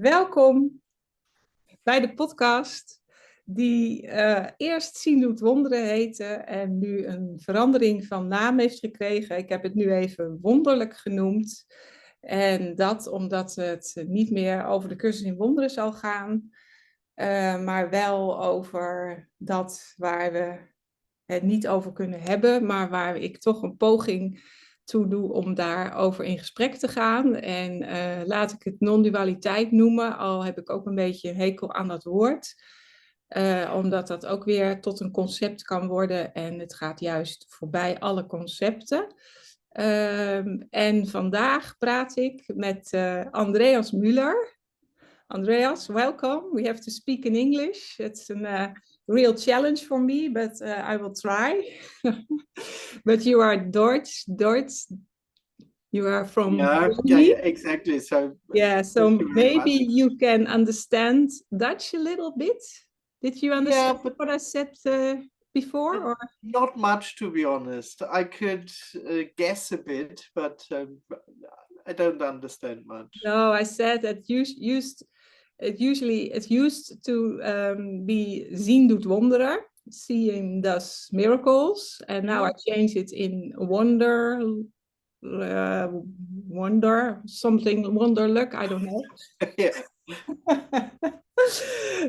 Welkom bij de podcast die eerst Zien doet wonderen heette en nu een verandering van naam heeft gekregen. Ik heb het nu even wonderlijk genoemd. En dat omdat het niet meer over de cursus in wonderen zal gaan, maar wel over dat waar we het niet over kunnen hebben, maar waar ik toch een poging toe doe om daarover in gesprek te gaan. En laat ik het non-dualiteit noemen, al heb ik ook een beetje een hekel aan dat woord. Omdat dat ook weer tot een concept kan worden en het gaat juist voorbij alle concepten. En vandaag praat ik met Andreas Müller. Andreas, welcome. We have to speak in English. It's a real challenge for me, but I will try. But you are Deutsch. You are from Germany. Yeah, exactly. So Maybe you can understand Dutch a little bit. Did you understand what I said before? Or? Not much, to be honest. I could guess a bit, but I don't understand much. No, I said that it used to be Zien doet wonderen, seeing does miracles, and now I change it in wonderlijk, I don't know.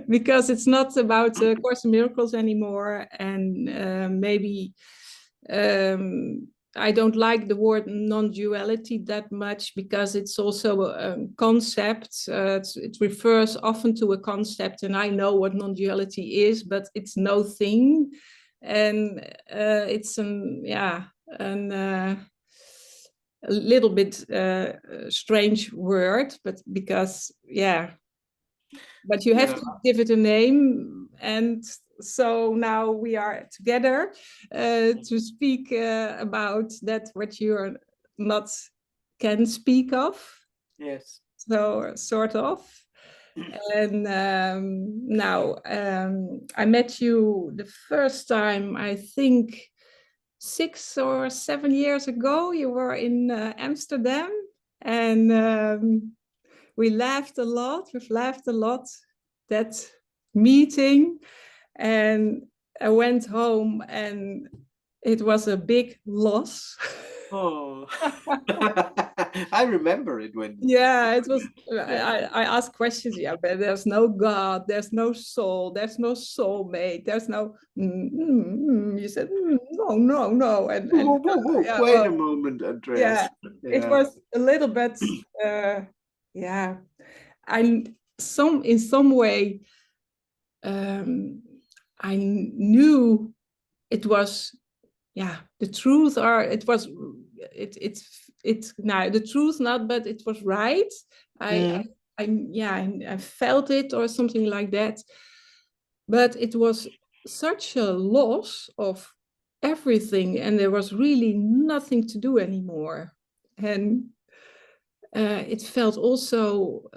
Because it's not about Course in Miracles anymore, and maybe I don't like the word non-duality that much because it's also a concept. It refers often to a concept, and I know what non-duality is, but it's no thing, and it's a little bit strange word, but because but you have to give it a name, and so now we are together to speak about that what you can speak of. Yes. So sort of. And now I met you the first time, I think 6 or 7 years ago. You were in Amsterdam, and we laughed a lot. We've laughed a lot that meeting, and I went home and it was a big loss. Oh, I remember it when. Yeah, it was. I asked questions. Yeah, but there's no God, there's no soul, there's no soulmate, there's no. You said no, and wait a moment, Andreas. It was a little bit. In some way, I knew it was, the truth, or it was, it's now the truth, not, but it was right. I felt it or something like that. But it was such a loss of everything, and there was really nothing to do anymore. And it felt also,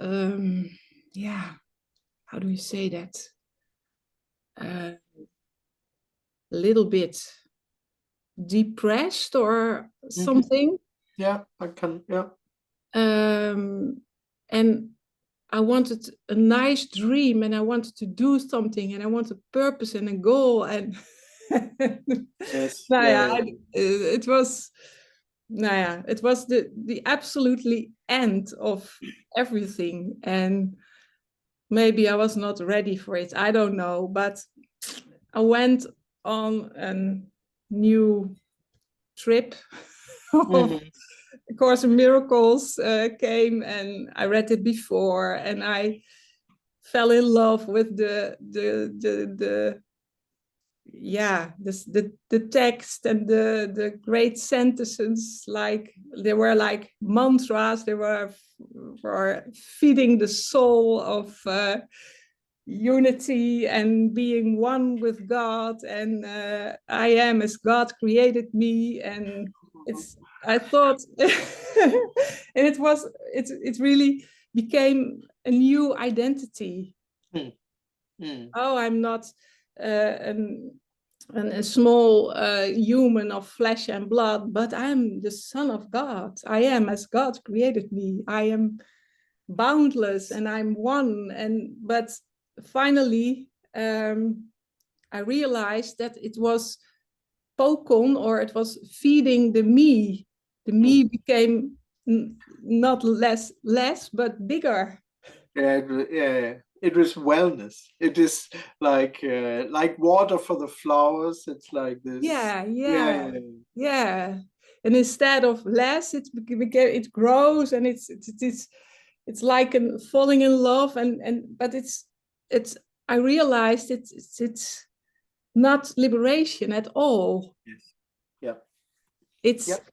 how do you say that? A little bit depressed or something. Yeah, I can, yeah. And I wanted a nice dream, and I wanted to do something, and I wanted purpose and a goal. And it was the absolutely end of everything. And maybe I was not ready for it. I don't know. But I went on a new trip. Course in Miracles came, and I read it before, and I fell in love with the text and the great sentences. Like they were like mantras. They were for feeding the soul of unity and being one with God, and I am as God created me. And I thought, and it really became a new identity. Oh, I'm not a small human of flesh and blood, but I am the Son of God. I am as God created me. I am boundless and I'm one. But finally, I realized that it was pokon, or it was feeding the me. The me became not less, but bigger. Yeah, yeah. It was wellness. It is like water for the flowers. It's like this. Yeah. And instead of less, it grows, and it's like falling in love, but it's I realized it's not liberation at all. Yes. Yeah. It's Yep.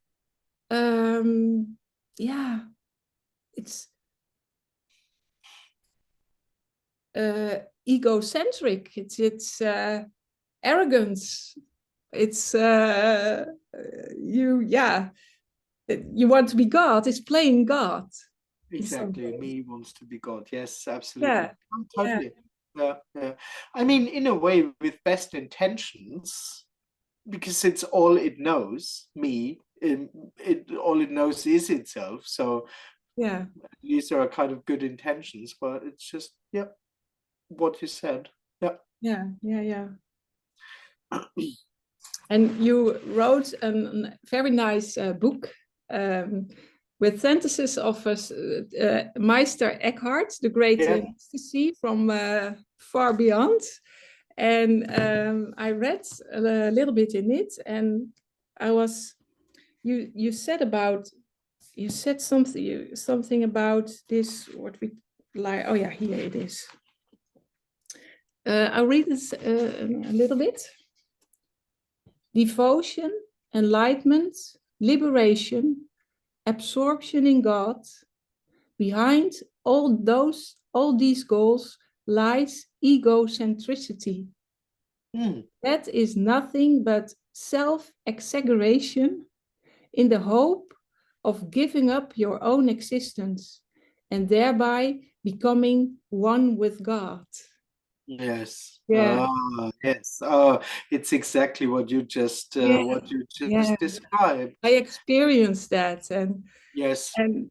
Yeah, it's egocentric. It's arrogance. It's you want to be God. It's playing God. Exactly. Me wants to be God. Yes, absolutely. Yeah. Oh, totally. Yeah. I mean, in a way, with best intentions, because it's all it knows, me, all it knows is itself. So Yeah. at least there are kind of good intentions, but it's just, yeah, what you said. Yeah. Yeah. And you wrote a very nice book with sentences of Meister Eckhart, the great ecstasy from far beyond. And I read a little bit in it, and you said something about this, what we like. Oh yeah, here it is. I'll read this a little bit. Devotion, enlightenment, liberation, absorption in God. Behind all these goals lies egocentricity. That is nothing but self-exaggeration in the hope of giving up your own existence and thereby becoming one with God. Yes. Yeah. Yes. It's exactly what you just described. I experienced that, and yes, and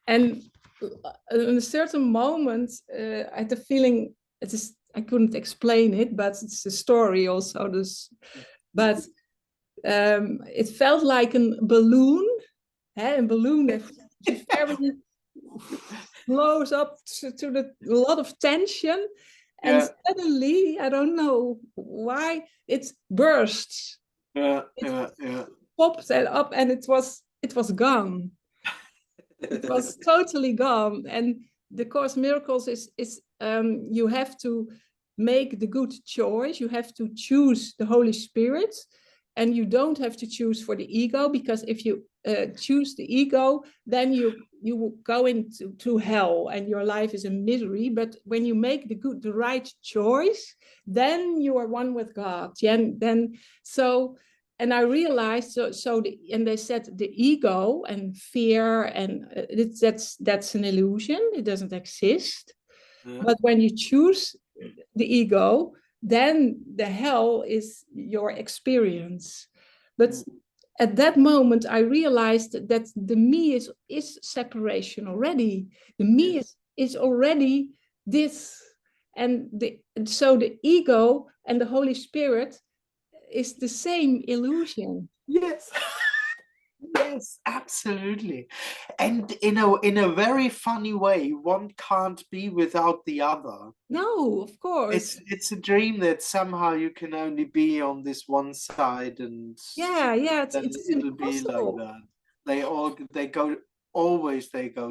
in a certain moment, I had the feeling I couldn't explain it, but it's a story also. But it felt like a balloon. A balloon that very blows up to a lot of tension, and suddenly, I don't know why, it burst. It popped up, and it was gone. It was totally gone. And the Course Miracles is you have to make the good choice. You have to choose the Holy Spirit, and you don't have to choose for the ego, because if you choose the ego, then you will go into hell, and your life is a misery. But when you make the right choice, then you are one with God. And I realized, and they said the ego and fear, and that's an illusion. It doesn't exist. But when you choose the ego, then the hell is your experience. But at that moment, I realized that the me is separation already. The me is already this. And so the ego and the Holy Spirit is the same illusion. Yes. Yes, absolutely. And in a very funny way, one can't be without the other. No, of course. It's a dream that somehow you can only be on this one side, and it's it'll be like impossible. that. They go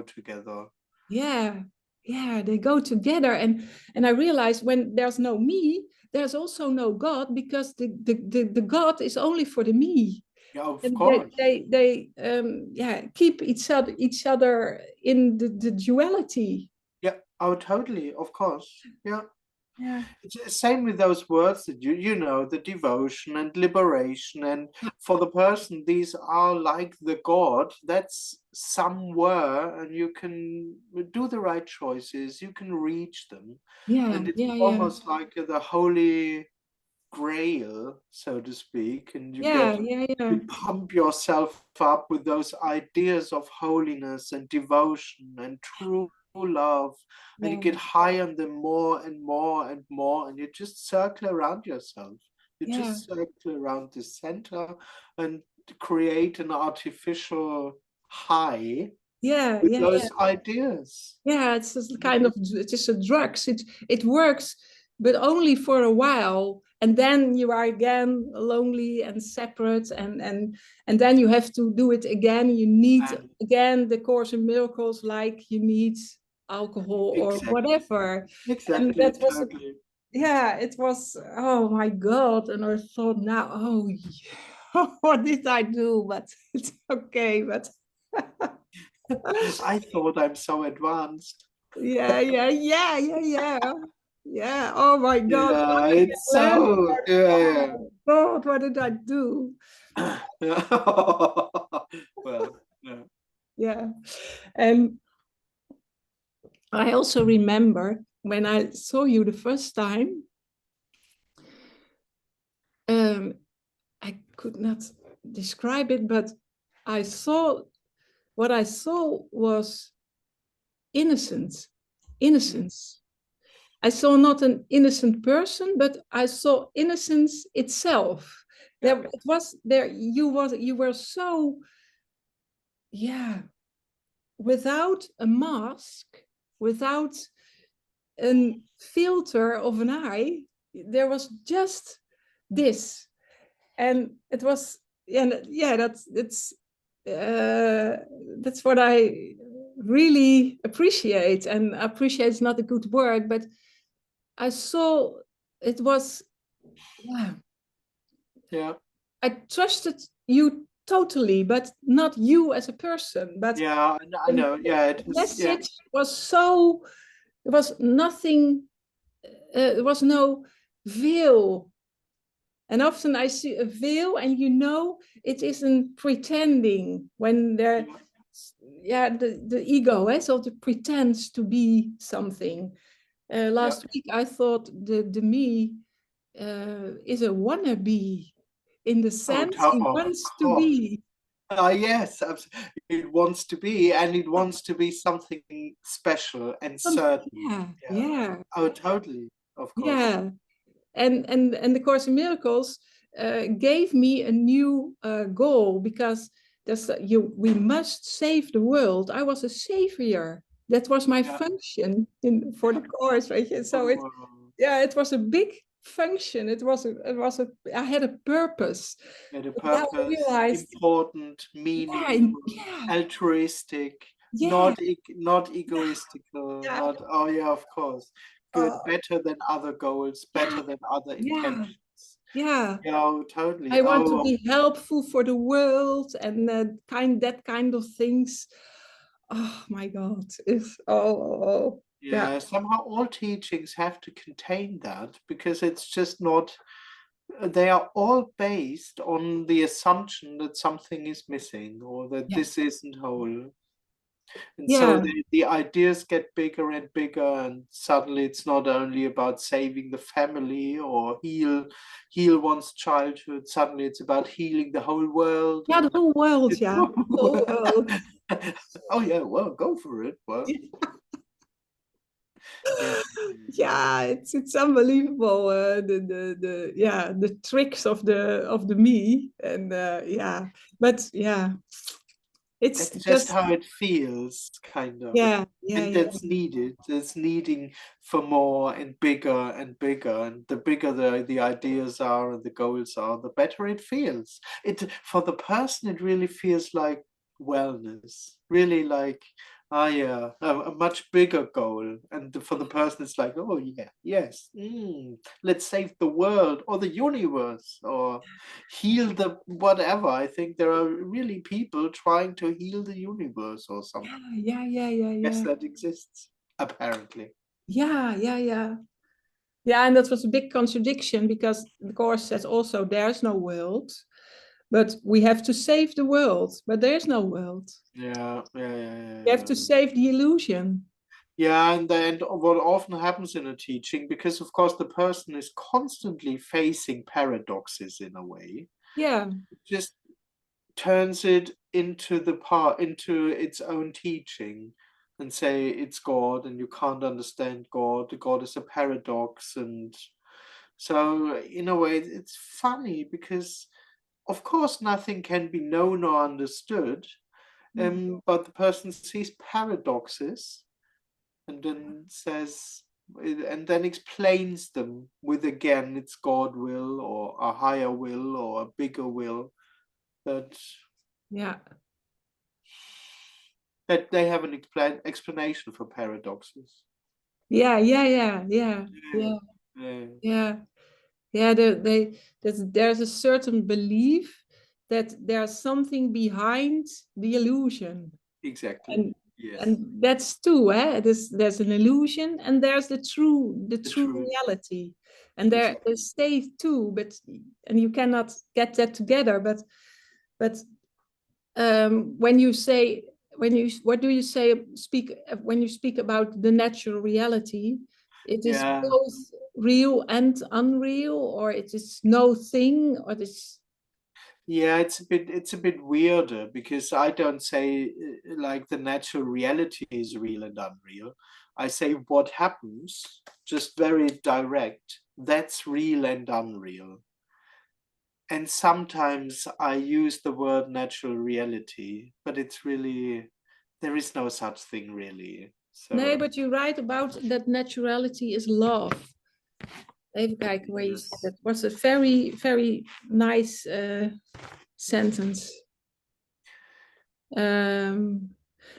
together. They go together. And I realized when there's no me, there's also no God, because the God is only for the me. Yeah, of And course. they keep each other in the duality. Yeah, oh, totally, of course. Yeah. Yeah. It's the same with those words that you know, the devotion and liberation. And for the person, these are like the God that's somewhere, and you can do the right choices, you can reach them. And it's almost like the holy grail, so to speak, and Yeah. you pump yourself up with those ideas of holiness and devotion and true love, and you get high on them more and more and more, and you just circle around yourself. You just circle around the center and create an artificial high with those ideas. Yeah, it's just kind of, it is a drugs. It works, but only for a while, and then you are again lonely and separate, and then you have to do it again. You need again the Course in Miracles, like you need alcohol or whatever. Exactly. And that was it was, oh my God. And I thought, now, oh, what did I do? But it's okay. But I thought I'm so advanced. Yeah. Oh my God. Yeah, it's so. Oh God, what did I do? Well, yeah. Yeah. And I also remember when I saw you the first time, I could not describe it, but what I saw was innocence. I saw not an innocent person, but I saw innocence itself. There it was there. You were so, without a mask, without a filter of an eye. There was just this, and it was, that's what I really appreciate. And appreciate is not a good word, but I saw it was, I trusted you totally, but not you as a person. But I know. The message was so, there was nothing, there was no veil. And often I see a veil, and it isn't pretending when there, the ego, so it pretends to be something. Last week I thought the me is a wannabe, in the sense it wants to be. Yes, it wants to be, and it wants to be something special and certain. Oh, totally, of course. Yeah, and the Course in Miracles gave me a new goal, because we must save the world. I was a savior. That was my function for the Course, right? So it was a big function. I had a purpose. Important, meaning, altruistic, not egoistical, not, of course. Good, better than other goals, better than other intentions. Totally. I want to be helpful for the world, and that kind of things. Oh my God. Somehow all teachings have to contain that, because it's just not, they are all based on the assumption that something is missing, or that this isn't whole. And so the ideas get bigger and bigger, and suddenly it's not only about saving the family or heal one's childhood. Suddenly it's about healing the whole world. The whole world, the whole world. Well, go for it. Well. It's unbelievable, the tricks of the me, and but it's just how it feels, kind of. And that's needed. It's needing for more and bigger and bigger, and the bigger the ideas are and the goals are, the better it feels. For the person, it really feels like wellness, really like a much bigger goal. And for the person, it's like, let's save the world or the universe or heal the whatever. I think there are really people trying to heal the universe or something. Yes, that exists, apparently. And that was a big contradiction, because the Course says also there's no world, but we have to save the world, but there's no world. You have to save the illusion. Yeah, and then what often happens in a teaching, because of course the person is constantly facing paradoxes in a way, Yeah. just turns it into its own teaching and say it's God and you can't understand God. God is a paradox. And so in a way it's funny because of course nothing can be known or understood, but the person sees paradoxes and then says and then explains them with, again, it's God will or a higher will or a bigger will, that Yeah. they have an explanation for paradoxes. Yeah. Yeah. Yeah. Yeah. Yeah, Yeah. yeah, Yeah. Yeah. There's a certain belief that there's something behind the illusion. exactly. And Yes, and that's true, eh? There's an illusion and there's the the true truth. reality. And there Exactly. stays two, but and you cannot get that together. But when you say what do you say speak when you speak about the natural reality, it is Yeah, both real and unreal, or it is no thing, or it's yeah. It's a bit weirder because I don't say like the natural reality is real and unreal. I say what happens, just very direct. That's real and unreal. And sometimes I use the word natural reality, but it's really, there is no such thing really. no, So but you write about that naturality is love. Even kijken where you said yes, that. Was a very, very nice sentence.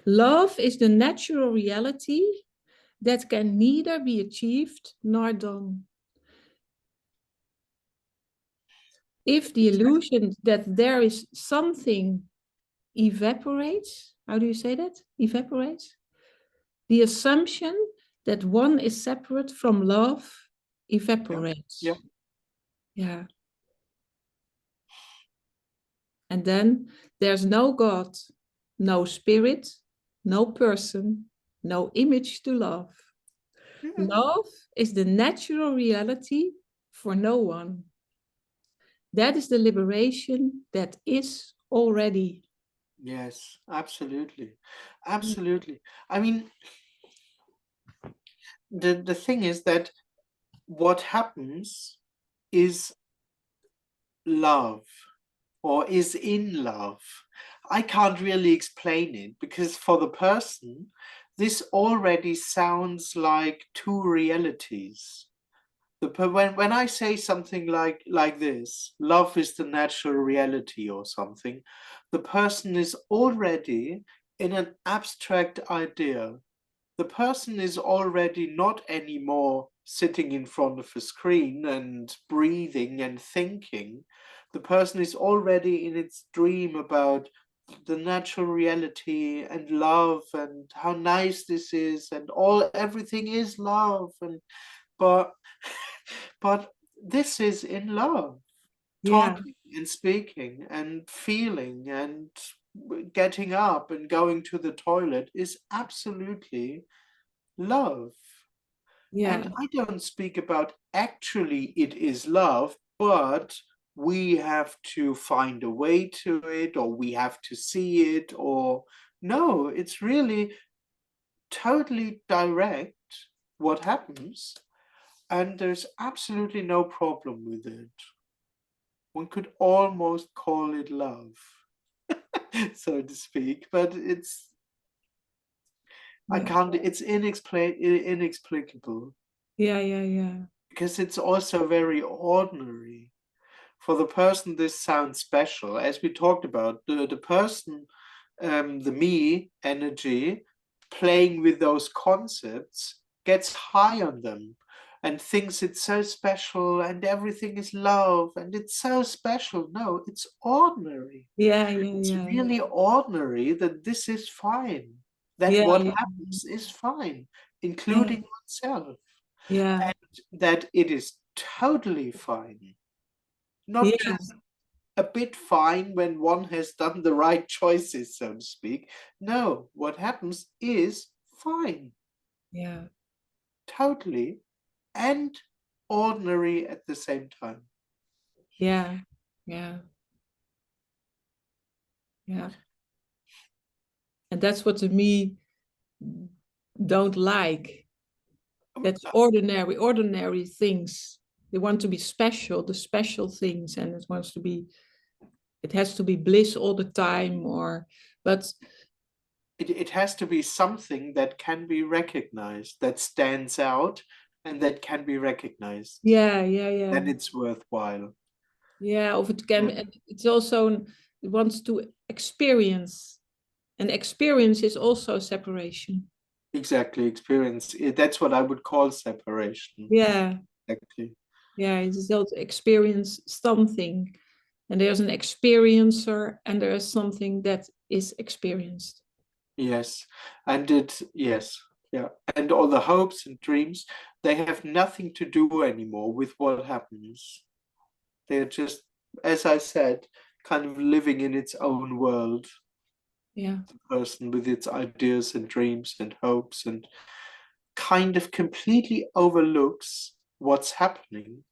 Love is the natural reality that can neither be achieved nor done. If the illusion that there is something evaporates, how do you say that? Evaporates? The assumption that one is separate from love yeah, evaporates. yeah, Yeah. And then there's no God, no spirit, no person, no image to love. yeah. Love is the natural reality for no one. That is the liberation that is already. Yes, absolutely, absolutely. I mean, the thing is that what happens is love or is in love. I can't really explain it because for the person, this already sounds like two realities. When I say something like this, love is the natural reality or something, the person is already in an abstract idea. The person is already not anymore sitting in front of a screen and breathing and thinking. The person is already in its dream about the natural reality and love and how nice this is and everything is love, and but but this is in love. Yeah, Talking and speaking and feeling and getting up and going to the toilet is absolutely love. yeah, And I don't speak about actually it is love, but we have to find a way to it, or we have to see it, or no, it's really totally direct what happens, and there's absolutely no problem with it. One could almost call it love, so to speak, but I yeah, can't, it's inexplicable yeah, yeah, yeah, because it's also very ordinary. For the person, this sounds special. As we talked about, the person, the me energy, playing with those concepts, gets high on them and thinks it's so special and everything is love and it's so special. No, it's ordinary. yeah, yeah, It's yeah, really ordinary that this is fine, that yeah, what yeah, happens is fine, yeah, including oneself, yeah, and that it is totally fine, not yeah, just a bit fine when one has done the right choices, so to speak. No, what happens is fine. Yeah. totally, and ordinary at the same time. Yeah. Yeah. Yeah. And that's what to me don't like. That's ordinary things. They want to be special, the special things, and it has to be bliss all the time, but it has to be something that can be recognized, that stands out, and that can be recognized. yeah, yeah, yeah. Then it's worthwhile. Yeah, of it can, it's also, it wants to experience. And experience is also separation. Exactly, experience. That's what I would call separation. Yeah. Exactly. Yeah, it's still to experience something. And there's an experiencer and there is something that is experienced. Yes. Yes. Yeah. And all the hopes and dreams, they have nothing to do anymore with what happens. They're just, as I said, kind of living in its own world. Yeah. The person with its ideas and dreams and hopes, and kind of completely overlooks what's happening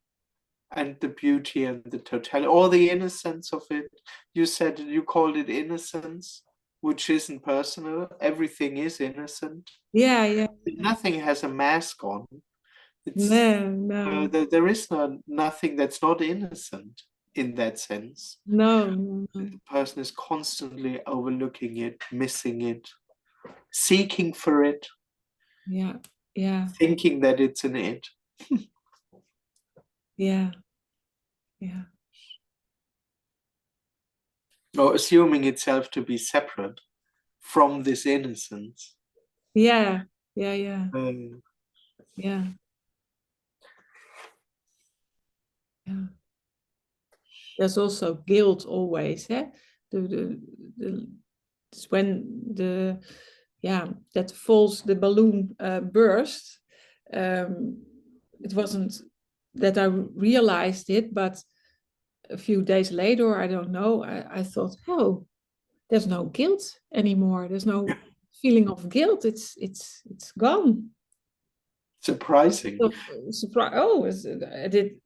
and the beauty and the totality, or the innocence of it. You said you called it innocence, which isn't personal. Everything is innocent. Yeah, yeah. Nothing has a mask on. No. There is nothing that's not innocent in that sense. No. The person is constantly overlooking it, missing it, seeking for it, Yeah. Yeah. thinking that it's an it. Yeah. Yeah. Or assuming itself to be separate from this innocence. Yeah. Yeah. Yeah. Yeah. Yeah. There's also guilt always, eh? It's when that the balloon burst. It wasn't that I realized it, but a few days later, I don't know, I thought, oh, there's no guilt anymore. There's no feeling of guilt. It's gone. Surprising. Surprise! Oh, I did.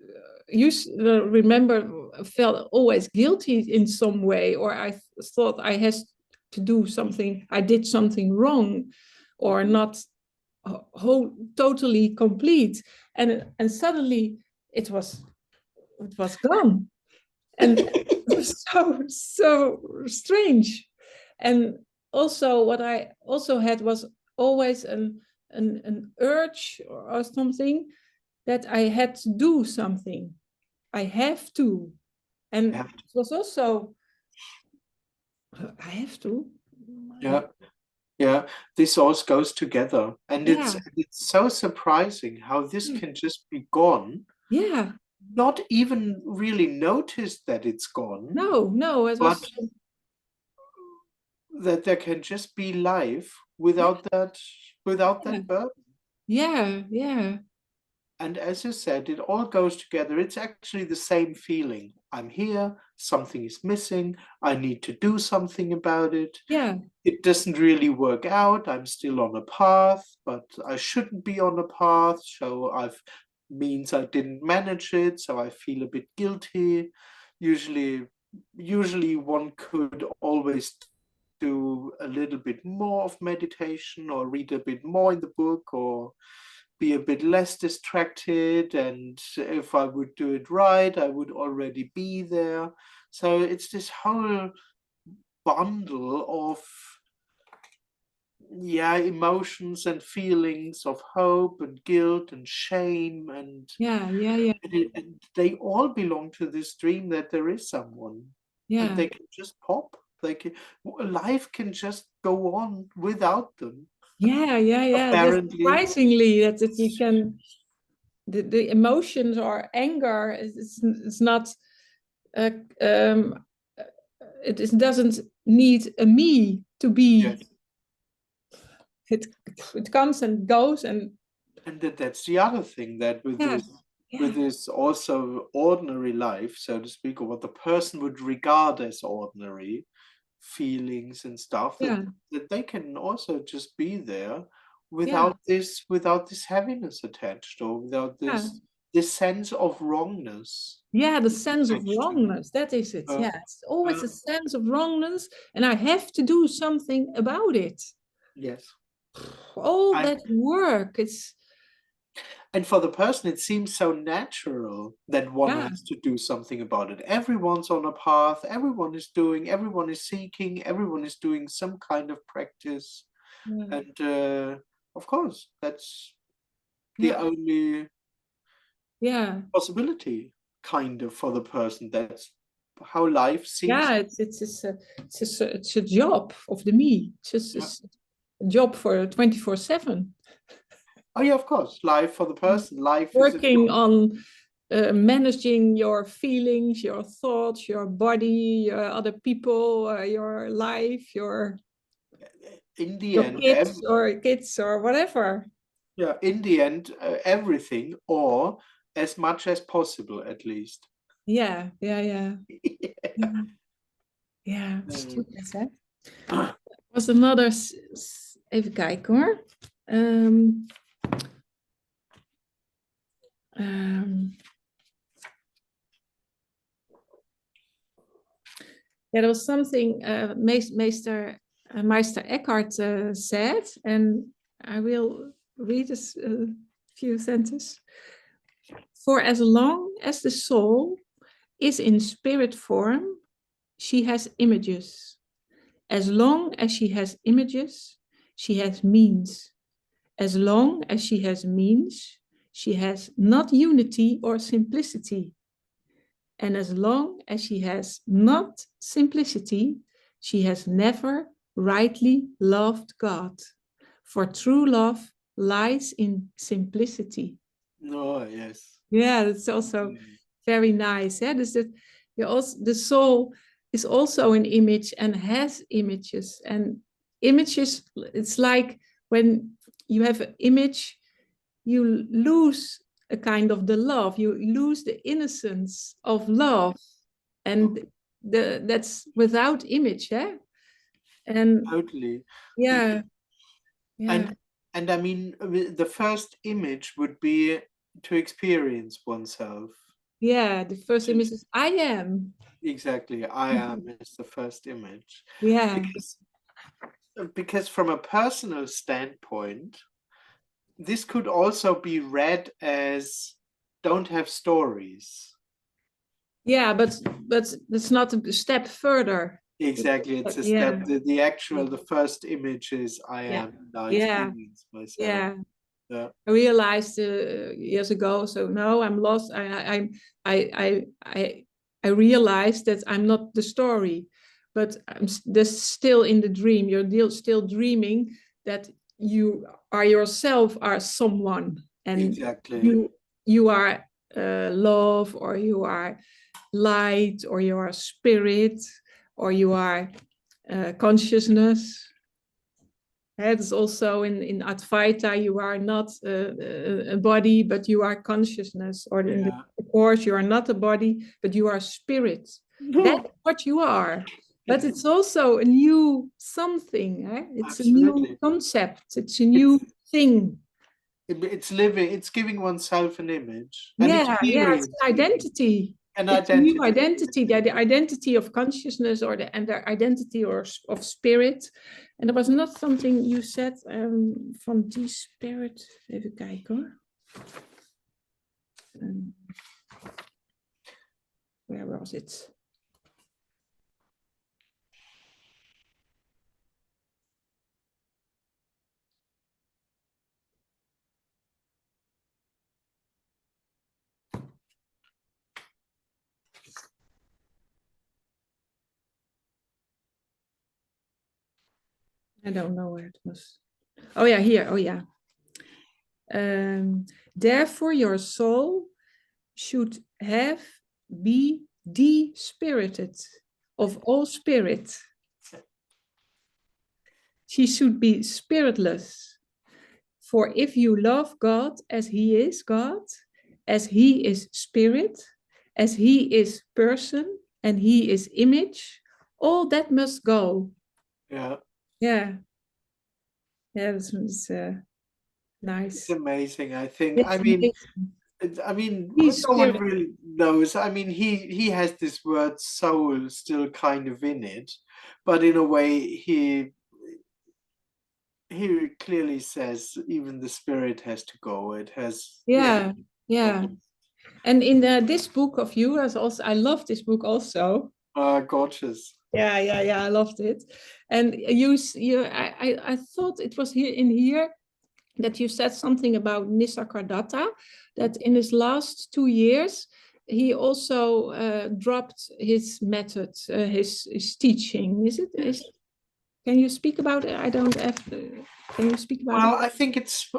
You remember? Felt always guilty in some way, or I thought I had to do something. I did something wrong, or not totally complete. And suddenly it was gone, and it was so strange. And also, what I also had was always an urge or something that I had to do something. I have to. And it was also, I have to. Yeah, this all goes together. And Yeah. it's so surprising how this can just be gone. Yeah. Not even really noticed that it's gone. No, it was. But that there can just be life without that burden. Yeah. And as you said, it all goes together. It's actually the same feeling. I'm here, something is missing, I need to do something about it. Yeah. It doesn't really work out. I'm still on a path, but I shouldn't be on a path. So means I didn't manage it, so I feel a bit guilty. Usually one could always do a little bit more of meditation or read a bit more in the book or be a bit less distracted, and if I would do it right, I would already be there. So it's this whole bundle of emotions and feelings of hope and guilt and shame, and and they all belong to this dream that there is someone, and they can just pop. Life can just go on without them. Apparently. That's surprisingly that you can, the emotions or anger it's not it doesn't need a me to be. Yes. It comes and goes, and that's the other thing, that with this also ordinary life, so to speak, or what the person would regard as ordinary feelings and stuff, that they can also just be there without this heaviness attached, or without this sense of wrongness. Yeah, the sense of Attached to wrongness, that is it. it. Yeah, it's always a sense of wrongness, and I have to do something about it. Yes. All that work, and for the person, it seems so natural that one has to do something about it. Everyone's on a path, everyone is seeking, everyone is doing some kind of practice. And of course, that's the only possibility, kind of, for the person. That's how life seems. Yeah, it's a job of the me. It's just a job for 24/7. Oh yeah, of course. Life for the person. Life working on managing your feelings, your thoughts, your body, your other people, your life, your kids or whatever. Yeah, in the end, everything, or as much as possible, at least. Yeah. Stupid, hè? Was another... Even kijken hoor. There was something Meister Eckhart said, and I will read a few sentences. For as long as the soul is in spirit form, she has images. As long as she has images, she has means. As long as she has means, she has not unity or simplicity. And as long as she has not simplicity, she has never rightly loved God. For true love lies in simplicity. Oh, yes. Yeah, that's also very nice. Yeah? Dus the soul is also an image and has images. And images, it's like when you have an image, you lose a kind of the love, you lose the innocence of love, and that's without image, yeah. And totally. yeah. And I mean, the first image would be to experience oneself. Yeah, the first image is I am. Exactly, I am is the first image. Yeah. Because from a personal standpoint, this could also be read as don't have stories. Yeah, but it's not a step further. Exactly, it's a step. The first image is I am. I experience myself. I realized years ago. So no, I'm lost. I realized that I'm not the story, but I'm still in the dream. You're still dreaming that you are yourself, are someone, and you are love, or you are light, or you are spirit, or you are consciousness. It's also in Advaita, you are not a body, but you are consciousness. Or in the Course, you are not a body, but you are spirit. That's what you are. But it's also a new something. It's Absolutely. A new concept. It's a new thing. It's living. It's giving oneself an image. It's identity. It's a new identity, the identity of consciousness, and the identity of spirit. And there was not something you said from the spirit. Even kijken hoor. Where was it? I don't know where it was. Oh yeah, here. Oh yeah. Therefore, your soul should be de-spirited of all spirit. She should be spiritless. For if you love God as he is God, as he is spirit, as he is person, and he is image, all that must go. Yeah. Yeah. Yeah, it's It's Nice. amazing, I think. It's amazing. I mean, He's no one spirit. really knows. I mean, he has this word soul still kind of in it, but in a way, he clearly says even the spirit has to go. It has, Yeah, yeah. And in this book of yours, also, I love this book also. gorgeous. Yeah, yeah, yeah. I loved it. And I thought it was here that you said something about Nisargadatta, that in his last 2 years, he also dropped his method, his teaching. Can you speak about it? I don't have. Can you speak about Well, it? I think it's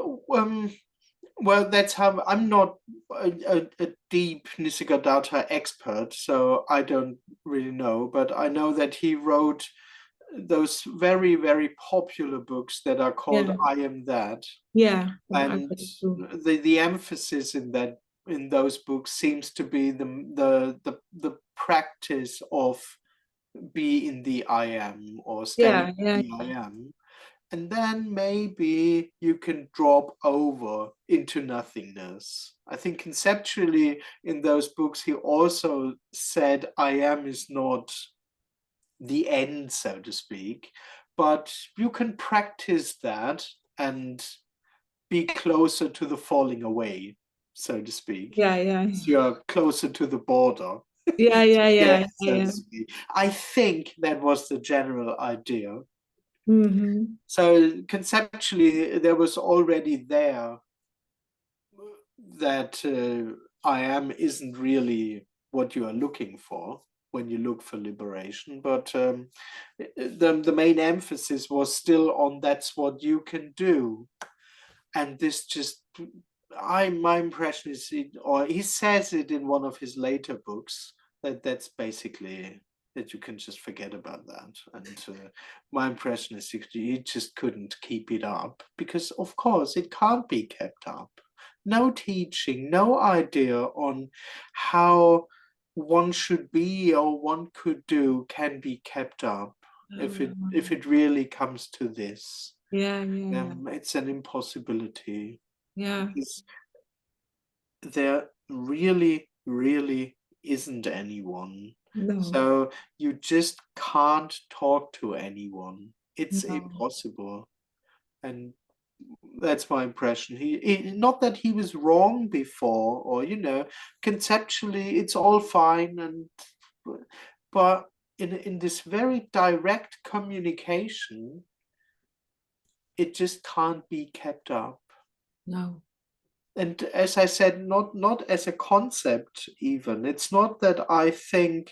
well, that's how I'm not a deep Nisargadatta expert, so I don't really know, but I know that he wrote those very, very popular books that are called Yeah, I Am That. yeah. I And read it too. the emphasis in those books seems to be the practice of be in the I am or stay Yeah, in yeah, the I am. And then maybe you can drop over into nothingness. I think conceptually in those books, he also said I am is not the end, so to speak, but you can practice that and be closer to the falling away, so to speak. yeah, yeah, So you're closer to the border. yeah, yeah, Yeah, yeah, so to yeah. speak. I think that was the general idea. Mm-hmm. So conceptually, there was already there that I am isn't really what you are looking for when you look for liberation, but the main emphasis was still on that's what you can do, and this just my impression is or he says it in one of his later books that's basically that you can just forget about that, and my impression is he just couldn't keep it up because of course it can't be kept up. No teaching, no idea on how one should be or one could do can be kept up if it really comes to this. Yeah, yeah, It's an impossibility yeah. because there really, really isn't anyone. No, So you just can't talk to anyone. It's no. impossible. And that's my impression. Not that he was wrong before, or conceptually it's all fine, but in this very direct communication, it just can't be kept up. No. And as I said, not as a concept even. It's not that I think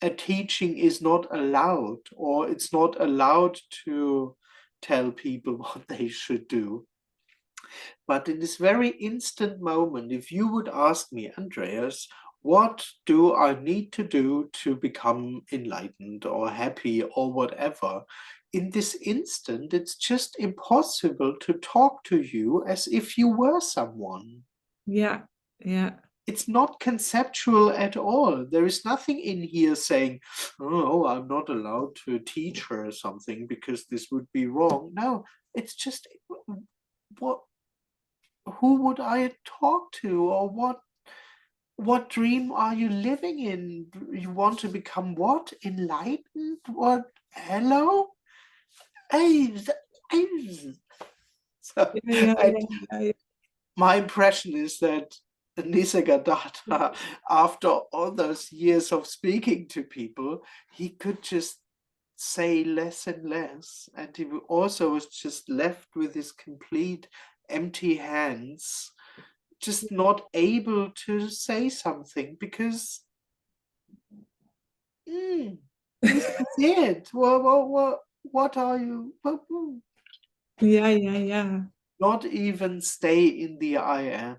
a teaching is not allowed or it's not allowed to tell people what they should do. But in this very instant moment, if you would ask me, Andreas, what do I need to do to become enlightened or happy or whatever? In this instant, it's just impossible to talk to you as if you were someone. Yeah, yeah. It's not conceptual at all. There is nothing in here saying, oh, I'm not allowed to teach her something because this would be wrong. No, it's just what who would I talk to, or what dream are you living in? You want to become what? Enlightened? What? Hello? Hey, hey. So Yeah, yeah, I, yeah, yeah. my impression is that Nisargadatta, after all those years of speaking to people, he could just say less and less, and he also was just left with his complete empty hands, just not able to say something because this is it. What are you? Yeah, yeah, yeah. Not even stay in the I am.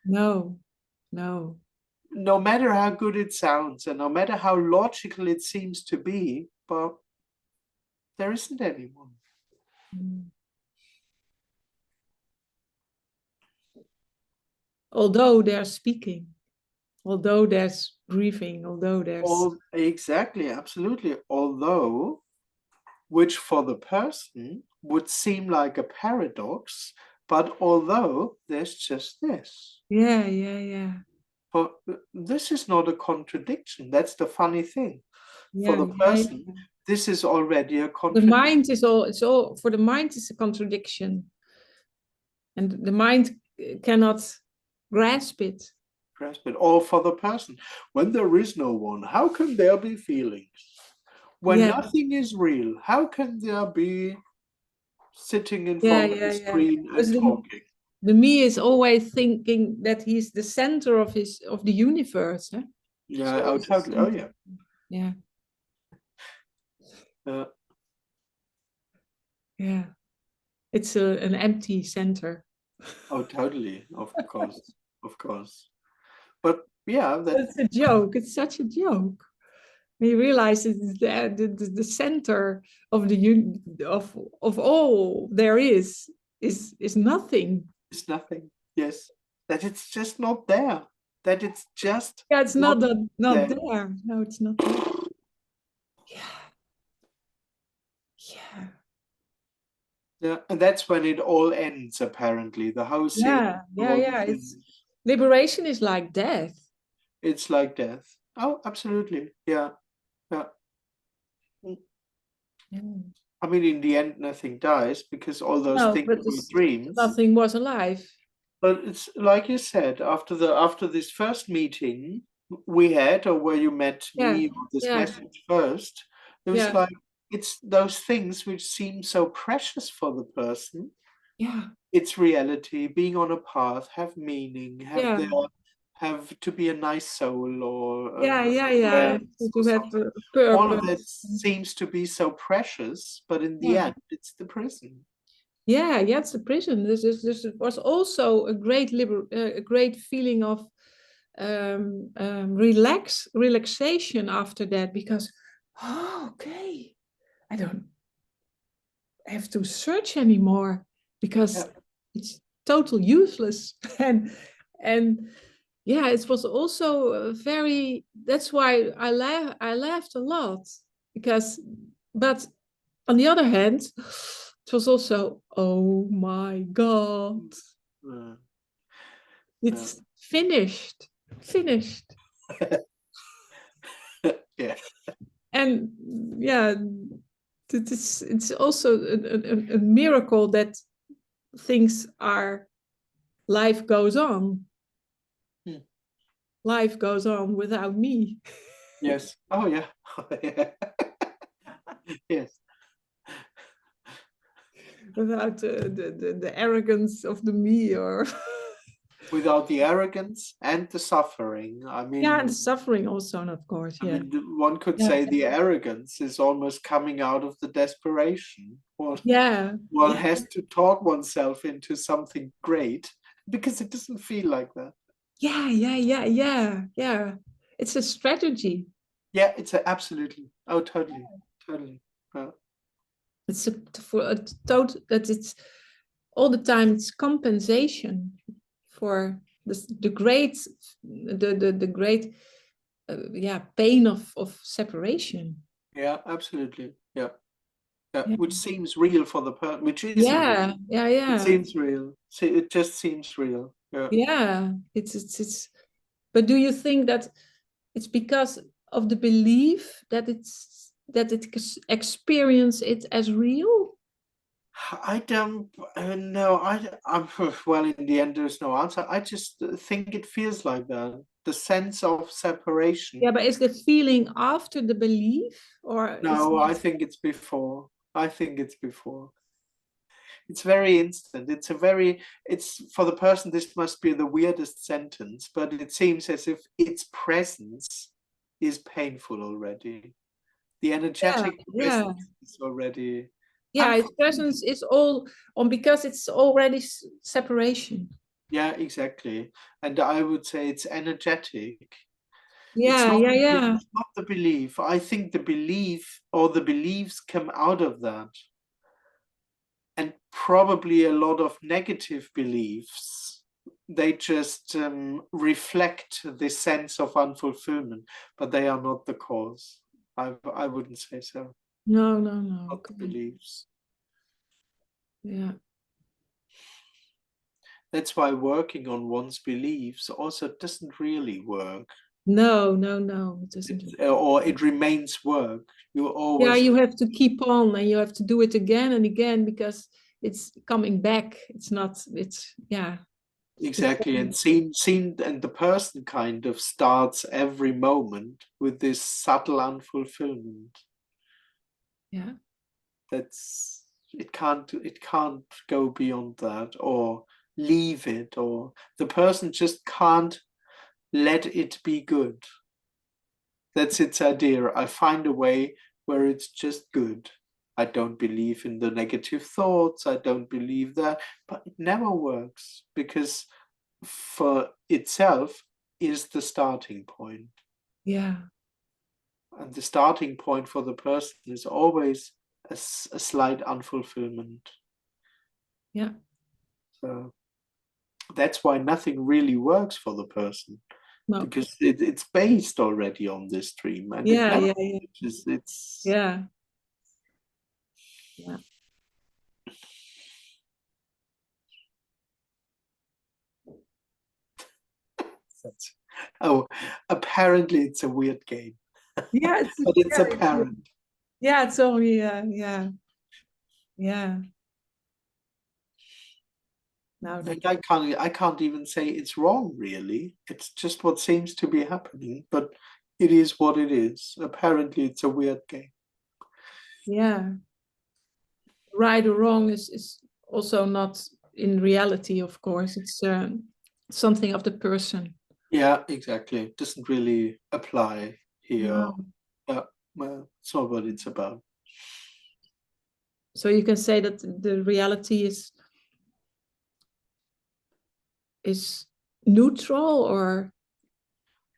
No, no. No matter how good it sounds and no matter how logical it seems to be, but there isn't anyone. Mm. Although they're speaking, although there's breathing, although there's. All exactly, absolutely. Although, which for the person would seem like a paradox, But although there's just this. Yeah. But this is not a contradiction. That's the funny thing. For Yeah, the person, this is already a the contradiction. mind is all, it's all, for the mind it's a contradiction. And the mind cannot grasp it. Grasp it. Or for the person, when there is no one, how can there be feelings? When nothing is real, how can there be sitting in front of the screen and talking? The me is always thinking that he's the center of the universe. Huh? Yeah, so totally. Oh, yeah. Yeah. Yeah. It's an empty center. Oh, totally. Of course. Of course. But yeah, it's a joke. It's such a joke. When you realize it's the center of of all there is nothing. It's nothing. Yes. That it's just not there. That it's just it's not there. No, it's not there. Yeah, and that's when it all ends. Apparently, the whole thing. It's liberation is like death. It's like death. Oh, absolutely. Yeah. I mean, in the end, nothing dies because all those things were dreams. Nothing was alive. But it's like you said, after this first meeting we had, or where you met me with this message first, it was like, it's those things which seem so precious for the person. Yeah. It's reality, being on a path, have meaning, have to be a nice soul, or to have purpose. All of that seems to be so precious, but in the end, it's the prison. Yeah, it's the prison. This was also a great a great feeling of relaxation after that, because okay, I don't have to search anymore, because it's total useless. and it was also very, that's why I laughed a lot, because, but on the other hand, it was also, oh my God, it's finished. Yeah. And it's also a miracle that life goes on. Life goes on without me. Yes. Oh, yeah. Yes. Without the arrogance of the me, or without the arrogance and the suffering. I mean, and suffering also, of course. I mean, one could say the arrogance is almost coming out of the desperation. One has to talk oneself into something great, because it doesn't feel like that. Yeah. It's a strategy. Yeah, it's absolutely. Oh, totally. It's that it's all the time. It's compensation for the great pain of separation. Yeah, absolutely. Yeah. Which seems real for the person, which is yeah. It seems real. It just seems real. Yeah. It's. But do you think that it's because of the belief that it experience it as real? I don't know. I'm well. In the end, there's no answer. I just think it feels like that. The sense of separation. Yeah, but is the feeling after the belief, or no? I think it's before. It's very instant. It's for the person, this must be the weirdest sentence, but it seems as if its presence is painful already. The energetic presence is already. Yeah, its presence is all on, because it's already separation. Yeah, exactly. And I would say it's energetic. It's not the belief. I think the belief, or the beliefs, come out of that. And probably a lot of negative beliefs, they just reflect this sense of unfulfillment, but they are not the cause. I wouldn't say so. No. Not the beliefs. Yeah. That's why working on one's beliefs also doesn't really work. No, it doesn't. Or it remains work. You Yeah, always you have to keep on and you have to do it again and again because it's coming back. It's not, it's, yeah. exactly, and seen and the person kind of starts every moment with this subtle unfulfillment. Yeah. That's it can't go beyond that or leave it, or the person just can't let it be good. That's its idea. I find a way where it's just good. I don't believe in the negative thoughts. I don't believe that, but it never works because for itself is the starting point. Yeah. And the starting point for the person is always a slight unfulfillment. Yeah. So that's why nothing really works for the person. No. Because it's based already on this dream, and it Yeah, never yeah. it's Yeah. Yeah. oh, apparently it's a weird game, Yeah, it's but it's yeah, apparent. yeah, it's only yeah. Yeah. Now that And I can't even say it's wrong, really. It's just what seems to be happening, but it is what it is. Apparently it's a weird game. yeah. Right or wrong is also not in reality, of course. It's something of the person. Yeah, exactly. It doesn't really apply here. No. Yeah, well, it's not what it's about. So you can say that the reality is neutral, or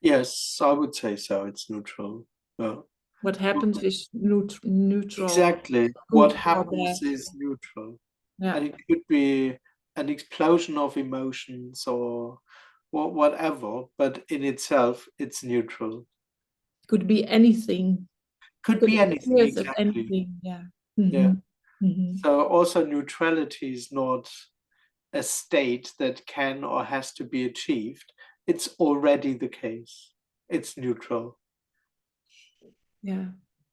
Yes, I would say so. It's neutral. Yeah. what happens is neutral, Exactly. What good or bad. happens is neutral. Yeah. And it could be an explosion of emotions or whatever, but in itself, it's neutral. Could be anything. Could Could be anything, appear as exactly. anything. Yeah. Yeah. Mm-hmm. So also neutrality is not a state that can or has to be achieved. It's already the case. It's neutral. Yeah.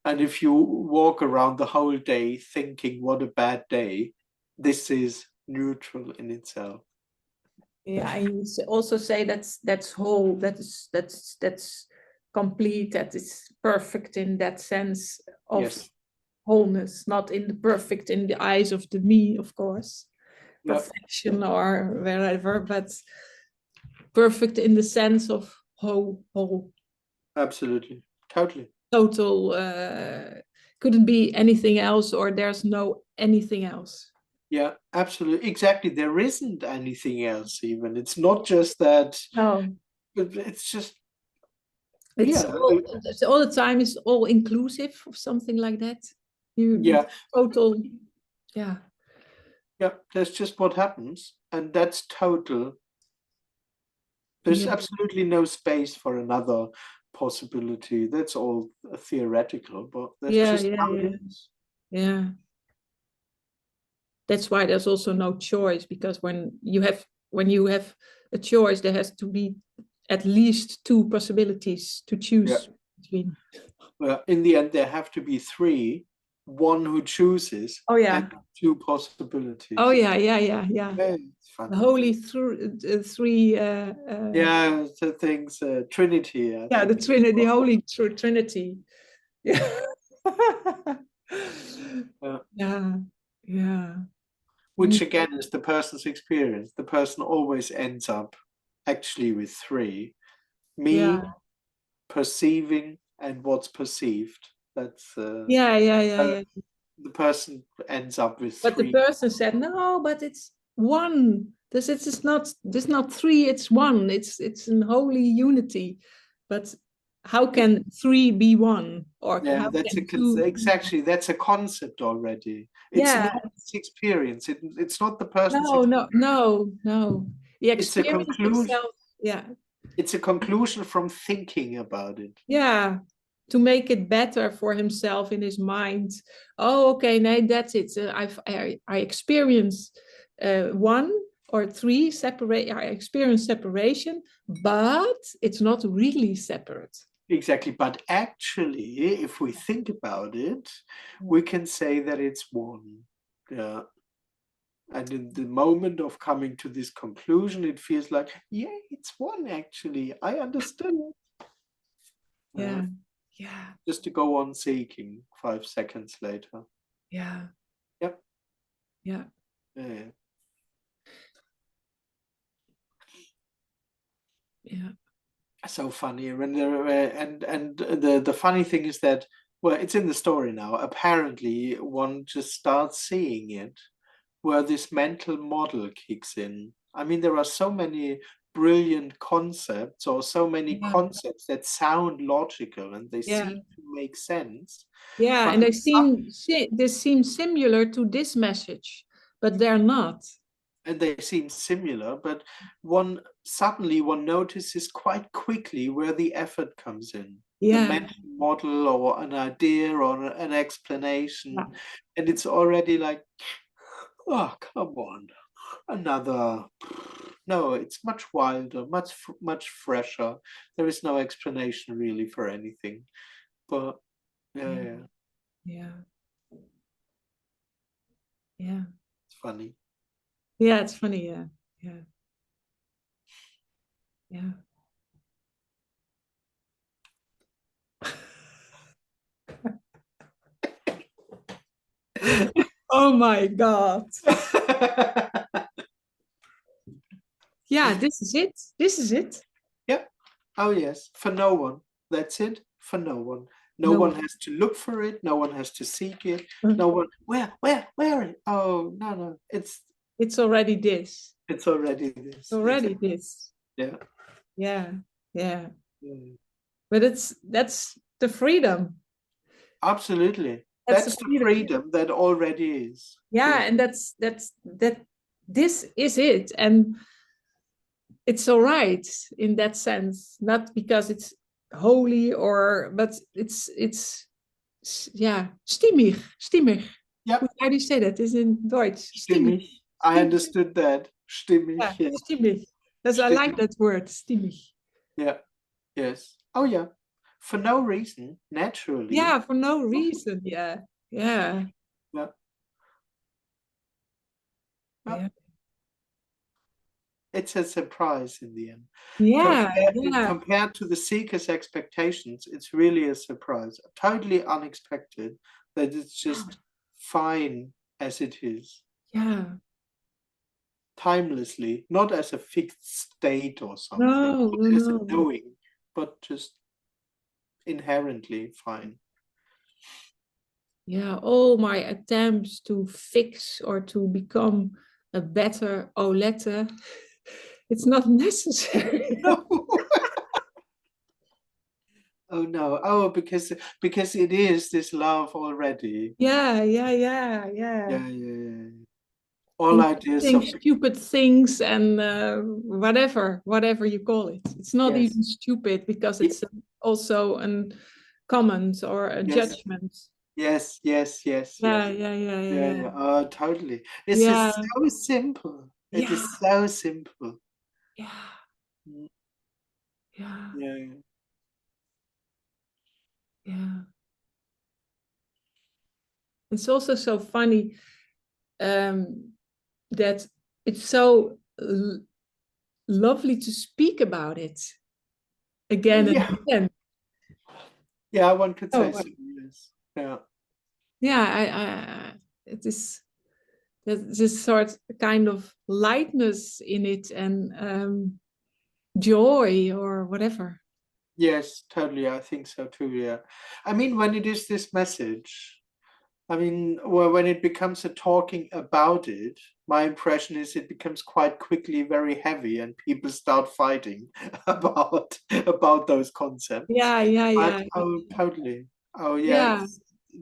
And if you walk around the whole day thinking, what a bad day, this is neutral in itself. Yeah, and you also say that's whole, that's complete, that is perfect in that sense of Yes. wholeness, not in the perfect in the eyes of the me, of course, Yeah, perfection or wherever, but perfect in the sense of whole, absolutely. Totally. total. Couldn't be anything else, or there's no anything else. Yeah, absolutely. Exactly. There isn't anything else, even. It's not just that, No, it's just, it's yeah. all the time is all inclusive or something like that. You Yeah. total, yeah. Yeah. That's just what happens. And that's total. There's Yeah, absolutely no space for another possibility. That's all theoretical, but that's yeah, just yeah, how yeah, it is. yeah. That's why there's also no choice, because when you have a choice, there has to be at least two possibilities to Yeah. choose between. Well, in the end, there have to be three, one who chooses, Oh yeah, and two oh possibilities. yeah, yeah, yeah, yeah. Yeah, it's The funny. holy three. Yeah, the things, Trinity, I Yeah, the think. Trinity, the Holy Trinity. Yeah. Yeah. Yeah, yeah. Which again is the person's experience. The person always ends up actually with three: me, Yeah, perceiving, and what's perceived. That's yeah, yeah, yeah, uh, yeah. the person ends up with But the three. person said, no, but it's one. This not three, it's one. It's an holy unity. But how can three be one? Or Yeah, how can two be one? exactly that's a concept already. It's Yeah, not its experience. It's not the person's no, no, experience. no, no. The It's a experience conclusion. itself, yeah. It's a conclusion from thinking about it. Yeah, to make it better for himself in his mind. Oh, okay, no, that's it. I experience one, or three separate, I experience separation, but it's not really separate. Exactly. But actually, if we think about it, we can say that it's one. Yeah. And in the moment of coming to this conclusion, it feels like, yeah, it's one actually. I understood. Yeah. Yeah. Just to go on seeking 5 seconds later. Yeah. Yep. Yeah. Yeah. Yeah. So funny. When and the funny thing is that, well, it's in the story now. Apparently, one just starts seeing it where this mental model kicks in. I mean, there are so many brilliant concepts or so many Yeah. concepts that sound logical and they Yeah. seem to make sense. Yeah, But and they seem similar to this message, but they're not. and they seem similar, but one suddenly one notices quite quickly where the effort comes in. The Yeah. mental model or an idea or an explanation. Yeah. And it's already like, oh, come on. Another. No, it's much wilder, much fresher. There is no explanation really for anything. But Yeah. yeah, Yeah. Yeah. it's funny. Yeah, it's funny. Yeah. Yeah. Yeah. Oh my God. Yeah, this is it. This is it. Yep. Oh yes, for no one. That's it. For no one. No No. one has to look for it. No one has to seek it. No one. Where? Oh no, no. It's already this. It's already this. It's already Exactly. this. Yeah. Yeah. Yeah. Mm. But that's the freedom. Absolutely. That's the That's the freedom. freedom that already is. Yeah, and that's that this is it. And it's all right in that sense, not because it's holy or but it's yeah, stimmig. Yep. How do you say that? Is in Deutsch. Stimmig. Stimmig. I understood that. Yeah, Stimmig. Yeah. stimmig. That's I like Stimmig. that word, stimmig. Yeah. Yes. Oh yeah. For no reason, naturally. Yeah, for no reason. Yeah. Yeah. Yeah. Yeah. It's a surprise in the end. Yeah. Yeah. Compared to the seeker's expectations, it's really a surprise. Totally unexpected that it's just fine as it is. Yeah. Timelessly, not as a fixed state or something, No, not no, as a no. knowing, but just inherently fine. Yeah, all my attempts to fix or to become a better Olette, it's not necessary. Oh no. Oh, because it is this love already. Yeah, yeah, yeah, yeah. Yeah. All In ideas doing of stupid things and whatever you call it. It's not yes. even stupid because Ye- it's also a comment or a Yes. judgment. Yes. Yeah, yeah, yeah, yeah, Yeah. Oh, totally. This is yeah, so simple. It yeah, is so simple. yeah, Mm, yeah, yeah. yeah. It's also so funny that it's so lovely to speak about it again and Yeah. again. Yeah. One could say Oh, so. Yes. Yeah. yeah, it is there's this sort kind of lightness in it and joy or whatever. Yes. Totally. I think so too. Yeah. I mean, when it is this message. I mean, well, when it becomes a talking about it, my impression is it becomes quite quickly very heavy, and people start fighting about those concepts. Yeah, yeah, But yeah, oh, totally. Oh, yeah. yeah,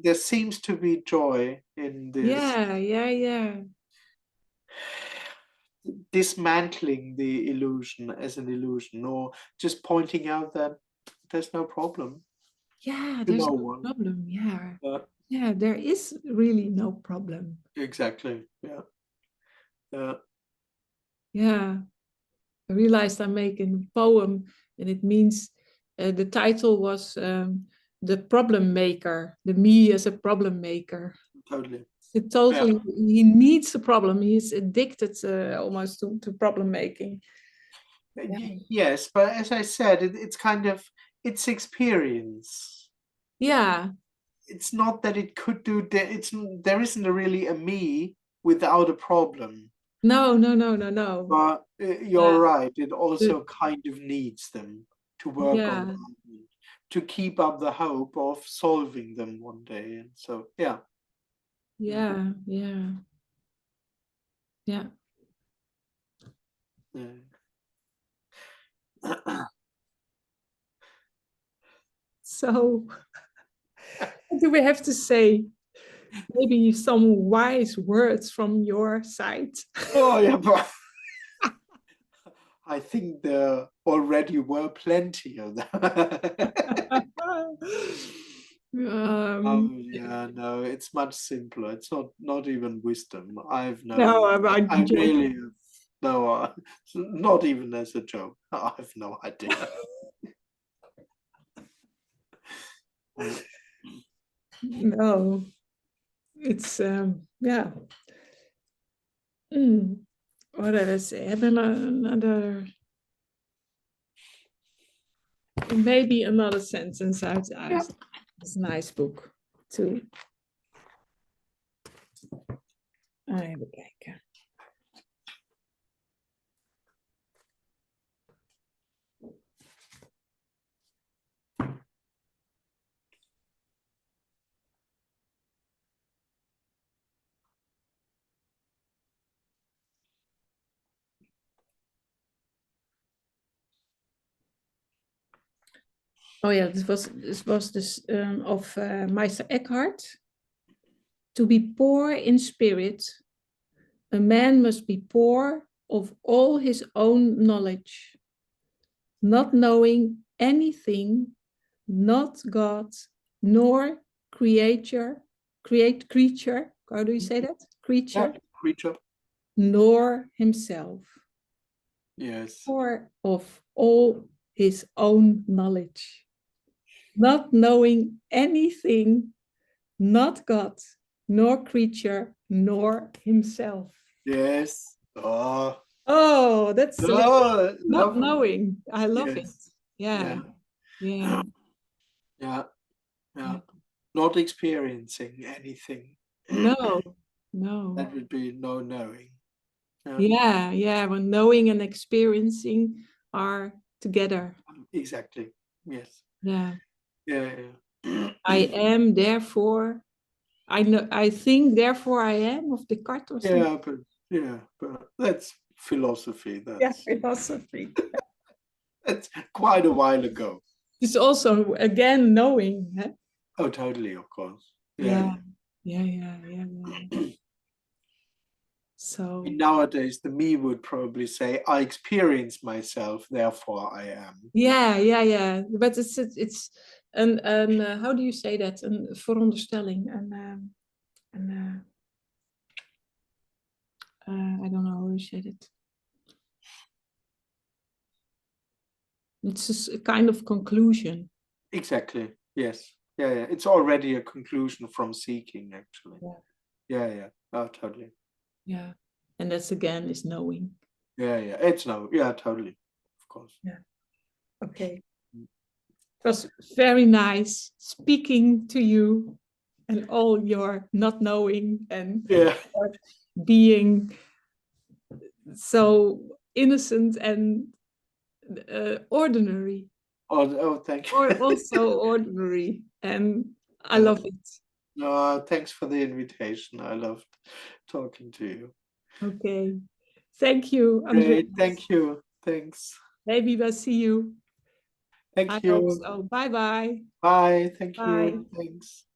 There seems to be joy in this yeah, yeah, yeah. dismantling the illusion as an illusion, or just pointing out that there's no problem Yeah, to there's no no one. problem. Yeah, Uh, yeah, there is really no problem. exactly. Yeah. Yeah. I realized I'm making a poem, and it means the title was The Problem Maker, the me as a problem maker. Totally. So totally, he needs a problem. He's addicted almost to problem making. Yes, but as I said, it's kind of, it's experience. Yeah. It's not that it could do, there isn't really a me without a problem. No. But you're right, it also kind of needs them to work on them, to keep up the hope of solving them one day. And so, yeah. Yeah. So, what do we have to say? Maybe some wise words from your side. Oh, yeah, but I think there already were plenty of that. Yeah, no, it's much simpler. It's not even wisdom. I'm really no, not even as a joke. I have no idea. No, it's yeah. What did I say? Have another, maybe another sentence out. It's a nice book too. Even kijken. Oh yeah, this was this of Meister Eckhart. To be poor in spirit, a man must be poor of all his own knowledge, not knowing anything, not God, nor creature. How do you say that? Creature. Yeah, creature. Nor himself. Yes. Poor of all his own knowledge, not knowing anything, not God, nor creature, nor himself. Yes. Oh, that's not lovely. knowing. I love it. Yeah. Not experiencing anything. No. That would be no knowing. When knowing and experiencing are together. Exactly. Yes. Yeah. I am, therefore I know. I think, therefore I am, of Descartes or something. But that's philosophy. That's philosophy. That's quite a while ago. It's also again knowing. Huh? Oh, totally, of course. Yeah. So nowadays, the me would probably say, "I experience myself, therefore I am." Yeah. But it's an how do you say that? Een veronderstelling. I don't know how you say it. It's a kind of conclusion. Exactly. Yes. Yeah. It's already a conclusion from seeking, actually. Yeah. Oh, totally. Yeah. And that's again is knowing. Yeah. It's totally. Of course. Yeah. Okay. It was very nice speaking to you and all your not knowing and being so innocent and ordinary. Oh, thank you. Or also ordinary, and I love it. No, thanks for the invitation. I loved talking to you. Okay, thank you, Andreas. Thank you. Thanks. Maybe we'll see you. Thank you. Hope so. Bye. Bye. Thank you. Thanks.